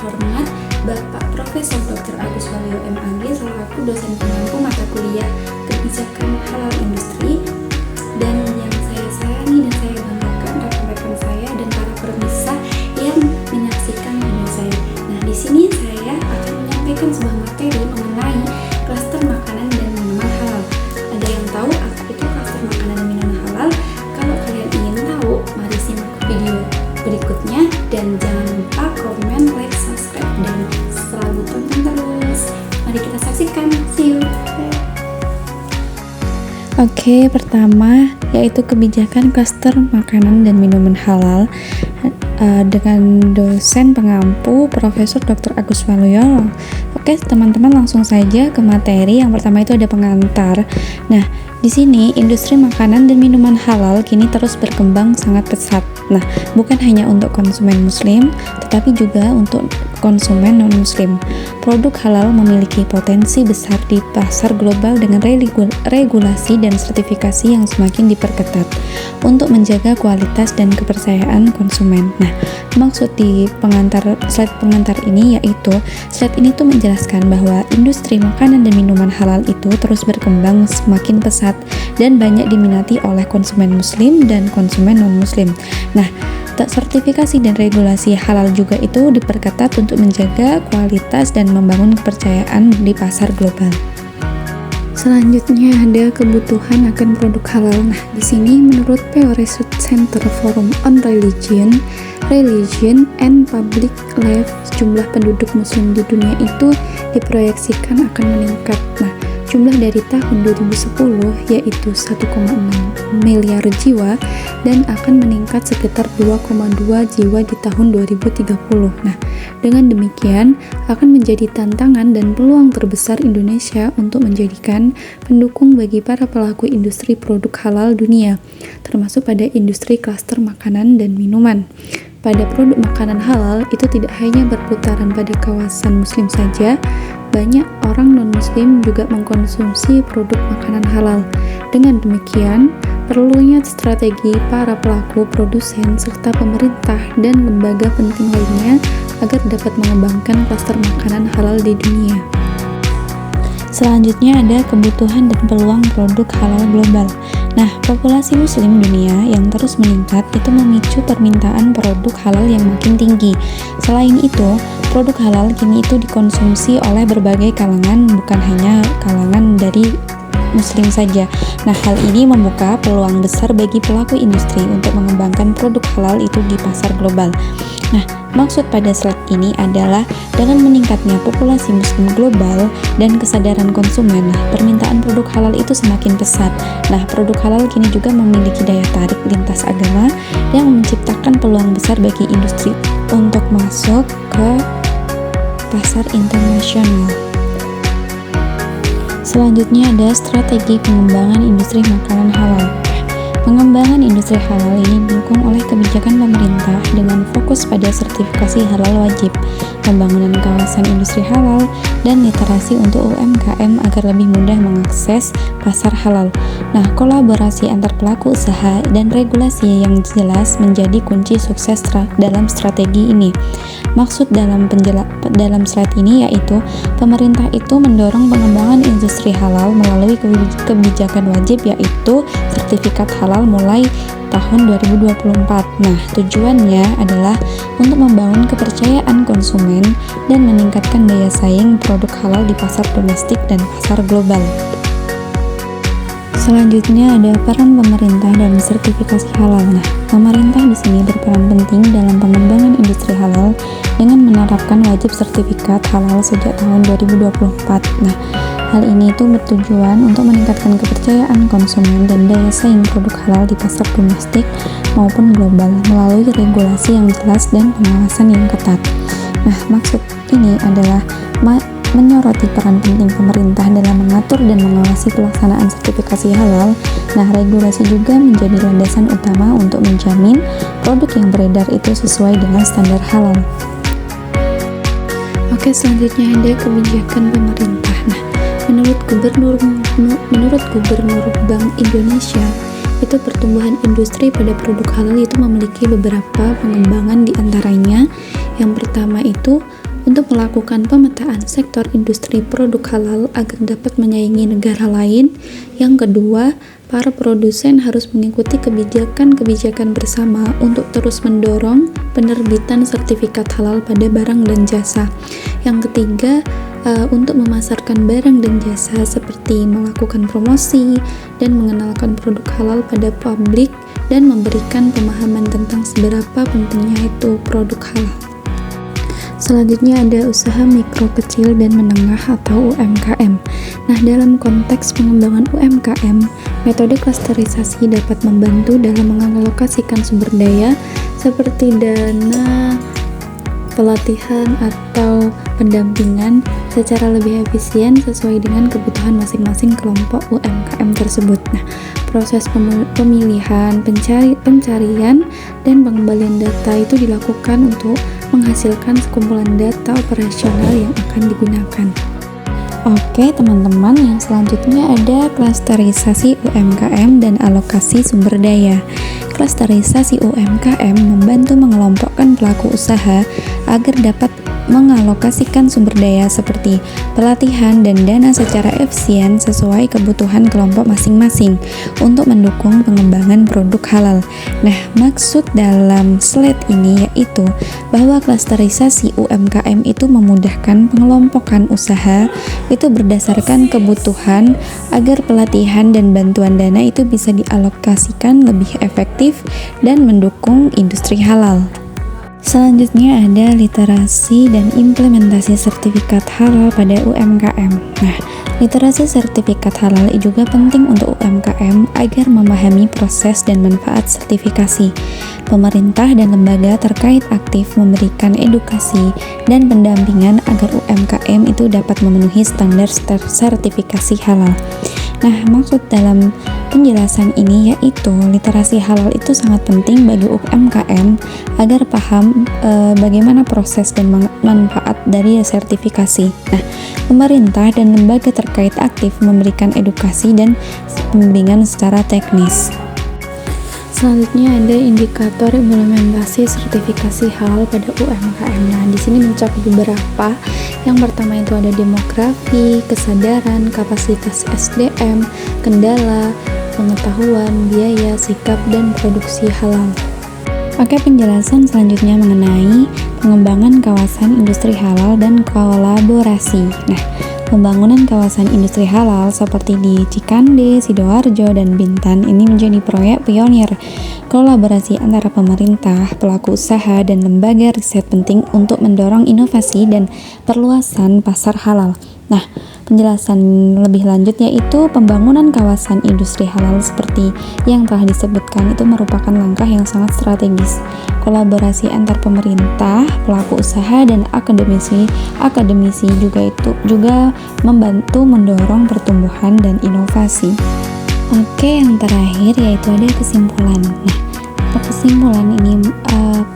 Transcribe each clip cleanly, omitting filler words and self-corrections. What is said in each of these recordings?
terhormat Bapak Profesor Dr. Agus Waluyo MAG selaku dosen pengampu mata kuliah kebijakan halal industri, dan yang saya sayangi dan saya banggakan rekan-rekan saya dan para permisah yang menyaksikan video saya. Nah, di sini saya akan menyampaikan sebuah materi mengenai klaster makanan dan minuman halal. Ada yang tahu apa itu klaster makanan dan minuman halal? Kalau kalian ingin tahu, mari simak video berikutnya dan jangan lupa komen, like, subscribe, dan selalu tonton terus. Mari kita saksikan. See you. Oke, pertama yaitu kebijakan klaster makanan dan minuman halal dengan dosen pengampu Profesor Dr. Agus Waluyo. Oke, teman-teman langsung saja ke materi. Yang pertama itu ada pengantar. Nah, di sini industri makanan dan minuman halal kini terus berkembang sangat pesat. Nah, bukan hanya untuk konsumen muslim, tetapi juga untuk konsumen non-muslim. Produk halal memiliki potensi besar di pasar global dengan regulasi dan sertifikasi yang semakin diperketat untuk menjaga kualitas dan kepercayaan konsumen. Nah, maksud di slide pengantar ini yaitu slide ini tuh menjelaskan bahwa industri makanan dan minuman halal itu terus berkembang semakin pesat dan banyak diminati oleh konsumen muslim dan konsumen non-muslim. Nah, sertifikasi dan regulasi halal juga itu diperketat untuk menjaga kualitas dan membangun kepercayaan di pasar global. Selanjutnya ada kebutuhan akan produk halal. Nah, di sini menurut Pew Research Center Forum on Religion and Public Life, jumlah penduduk muslim di dunia itu diproyeksikan akan meningkat. Nah, jumlah dari tahun 2010 yaitu 1,6 miliar jiwa dan akan meningkat sekitar 2,2 jiwa di tahun 2030. Nah, dengan demikian akan menjadi tantangan dan peluang terbesar Indonesia untuk menjadikan pendukung bagi para pelaku industri produk halal dunia, termasuk pada industri klaster makanan dan minuman. Pada produk makanan halal itu tidak hanya berputaran pada kawasan muslim saja, banyak orang non-muslim juga mengkonsumsi produk makanan halal. Dengan demikian, perlunya strategi para pelaku, produsen, serta pemerintah dan lembaga penting lainnya agar dapat mengembangkan klaster makanan halal di dunia. Selanjutnya ada kebutuhan dan peluang produk halal global. Nah, populasi muslim dunia yang terus meningkat itu memicu permintaan produk halal yang makin tinggi. Selain itu, produk halal kini itu dikonsumsi oleh berbagai kalangan, bukan hanya kalangan dari muslim saja. Nah, hal ini membuka peluang besar bagi pelaku industri untuk mengembangkan produk halal itu di pasar global. Nah, maksud pada slide ini adalah dengan meningkatnya populasi muslim global dan kesadaran konsumen, permintaan produk halal itu semakin pesat. Nah, produk halal kini juga memiliki daya tarik lintas agama yang menciptakan peluang besar bagi industri untuk masuk ke pasar internasional. Selanjutnya ada strategi pengembangan industri makanan halal. Pengembangan industri halal ini didukung oleh kebijakan pemerintah dengan fokus pada sertifikasi halal wajib, pembangunan kawasan industri halal, dan literasi untuk UMKM agar lebih mudah mengakses pasar halal. Nah, kolaborasi antar pelaku usaha dan regulasi yang jelas menjadi kunci sukses dalam strategi ini. Maksud dalam slide ini yaitu pemerintah itu mendorong pengembangan industri halal melalui kebijakan wajib yaitu sertifikat halal mulai tahun 2024. Nah, tujuannya adalah untuk membangun kepercayaan konsumen dan meningkatkan daya saing produk halal di pasar domestik dan pasar global. Selanjutnya ada peran pemerintah dalam sertifikasi halal. Nah, pemerintah di sini berperan penting dalam pengembangan industri halal dengan menerapkan wajib sertifikat halal sejak tahun 2024. Nah, hal ini itu bertujuan untuk meningkatkan kepercayaan konsumen dan daya saing produk halal di pasar domestik maupun global melalui regulasi yang jelas dan pengawasan yang ketat. Nah, maksud ini adalah menyoroti peran penting pemerintah dalam mengatur dan mengawasi pelaksanaan sertifikasi halal. Nah, regulasi juga menjadi landasan utama untuk menjamin produk yang beredar itu sesuai dengan standar halal. Oke, selanjutnya ada kebijakan pemerintah. Nah, menurut Gubernur Bank Indonesia, itu pertumbuhan industri pada produk halal itu memiliki beberapa pengembangan di antaranya. Yang pertama itu untuk melakukan pemetaan sektor industri produk halal agar dapat menyaingi negara lain. Yang kedua, para produsen harus mengikuti kebijakan-kebijakan bersama untuk terus mendorong penerbitan sertifikat halal pada barang dan jasa. Yang ketiga, untuk memasarkan barang dan jasa seperti melakukan promosi dan mengenalkan produk halal pada publik dan memberikan pemahaman tentang seberapa pentingnya itu produk halal. Selanjutnya ada usaha mikro, kecil, dan menengah atau UMKM. Nah, dalam konteks pengembangan UMKM, metode klasterisasi dapat membantu dalam mengalokasikan sumber daya seperti dana, pelatihan, atau pendampingan secara lebih efisien sesuai dengan kebutuhan masing-masing kelompok UMKM tersebut. Nah, proses pemilihan, pencarian, dan pengembalian data itu dilakukan untuk menghasilkan sekumpulan data operasional yang akan digunakan. Oke teman-teman, yang selanjutnya ada klasterisasi UMKM dan alokasi sumber daya. Klasterisasi UMKM membantu mengelompokkan pelaku usaha agar dapat mengalokasikan sumber daya seperti pelatihan dan dana secara efisien sesuai kebutuhan kelompok masing-masing untuk mendukung pengembangan produk halal. Nah, maksud dalam slide ini yaitu bahwa klasterisasi UMKM itu memudahkan pengelompokan usaha itu berdasarkan kebutuhan agar pelatihan dan bantuan dana itu bisa dialokasikan lebih efektif dan mendukung industri halal. Selanjutnya ada literasi dan implementasi sertifikat halal pada UMKM. Nah, literasi sertifikat halal juga penting untuk UMKM agar memahami proses dan manfaat sertifikasi. Pemerintah dan lembaga terkait aktif memberikan edukasi dan pendampingan agar UMKM itu dapat memenuhi standar sertifikasi halal. Nah, maksud dalam penjelasan ini yaitu literasi halal itu sangat penting bagi UMKM agar paham bagaimana proses dan manfaat dari sertifikasi. Nah, pemerintah dan lembaga terkait aktif memberikan edukasi dan pembimbingan secara teknis. Selanjutnya ada indikator implementasi sertifikasi halal pada UMKM. Nah, di sini mencakup beberapa. Yang pertama itu ada demografi, kesadaran, kapasitas SDM, kendala, pengetahuan, biaya, sikap, dan produksi halal. Oke, penjelasan selanjutnya mengenai pengembangan kawasan industri halal dan kolaborasi. Nah, pembangunan kawasan industri halal seperti di Cikande, Sidoarjo, dan Bintan ini menjadi proyek pionir. Kolaborasi antara pemerintah, pelaku usaha, dan lembaga riset penting untuk mendorong inovasi dan perluasan pasar halal. Nah, penjelasan lebih lanjut yaitu pembangunan kawasan industri halal seperti yang telah disebutkan itu merupakan langkah yang sangat strategis. Kolaborasi antar pemerintah, pelaku usaha, dan akademisi juga membantu mendorong pertumbuhan dan inovasi. Oke, yang terakhir yaitu ada kesimpulan. Nah, kesimpulan ini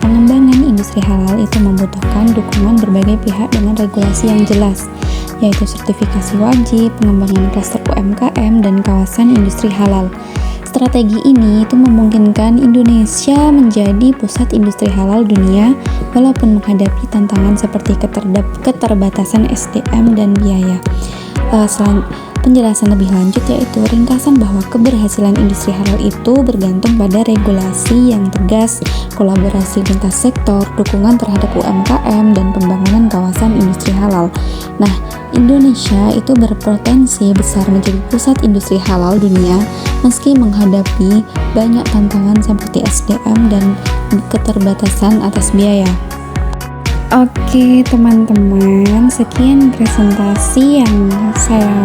pengembangan industri halal itu membutuhkan dukungan berbagai pihak dengan regulasi yang jelas, yaitu sertifikasi wajib, pengembangan klaster UMKM, dan kawasan industri halal. Strategi ini itu memungkinkan Indonesia menjadi pusat industri halal dunia walaupun menghadapi tantangan seperti keterbatasan SDM dan biaya. Penjelasan lebih lanjut yaitu ringkasan bahwa keberhasilan industri halal itu bergantung pada regulasi yang tegas, kolaborasi lintas sektor, dukungan terhadap UMKM, dan pembangunan kawasan industri halal. Nah, Indonesia itu berpotensi besar menjadi pusat industri halal dunia meski menghadapi banyak tantangan seperti SDM dan keterbatasan atas biaya. Oke teman-teman, sekian presentasi yang saya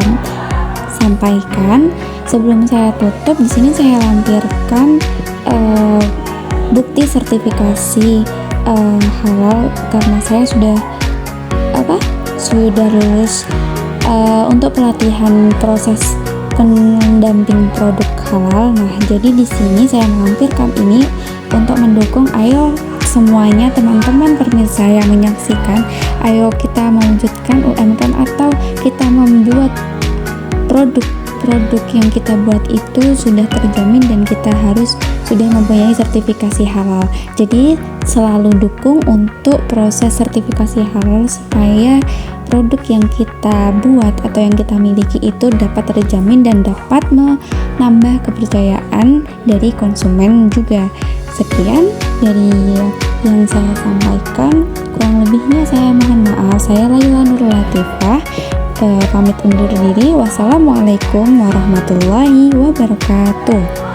sampaikan. Sebelum saya tutup, di sini saya lampirkan bukti sertifikasi halal karena saya sudah lulus untuk pelatihan proses pendamping produk halal. Nah, jadi di sini saya melampirkan ini untuk mendukung. Ayo semuanya teman-teman pemirsa yang menyaksikan, ayo kita mewujudkan UMKM atau kita membuat produk yang kita buat itu sudah terjamin dan kita harus sudah mempunyai sertifikasi halal. Jadi selalu dukung untuk proses sertifikasi halal supaya produk yang kita buat atau yang kita miliki itu dapat terjamin dan dapat menambah kepercayaan dari konsumen juga. Sekian dari yang saya sampaikan, kurang lebihnya saya mohon maaf. Saya Laila Nur Latifah, pamit undur diri. Wassalamualaikum warahmatullahi wabarakatuh.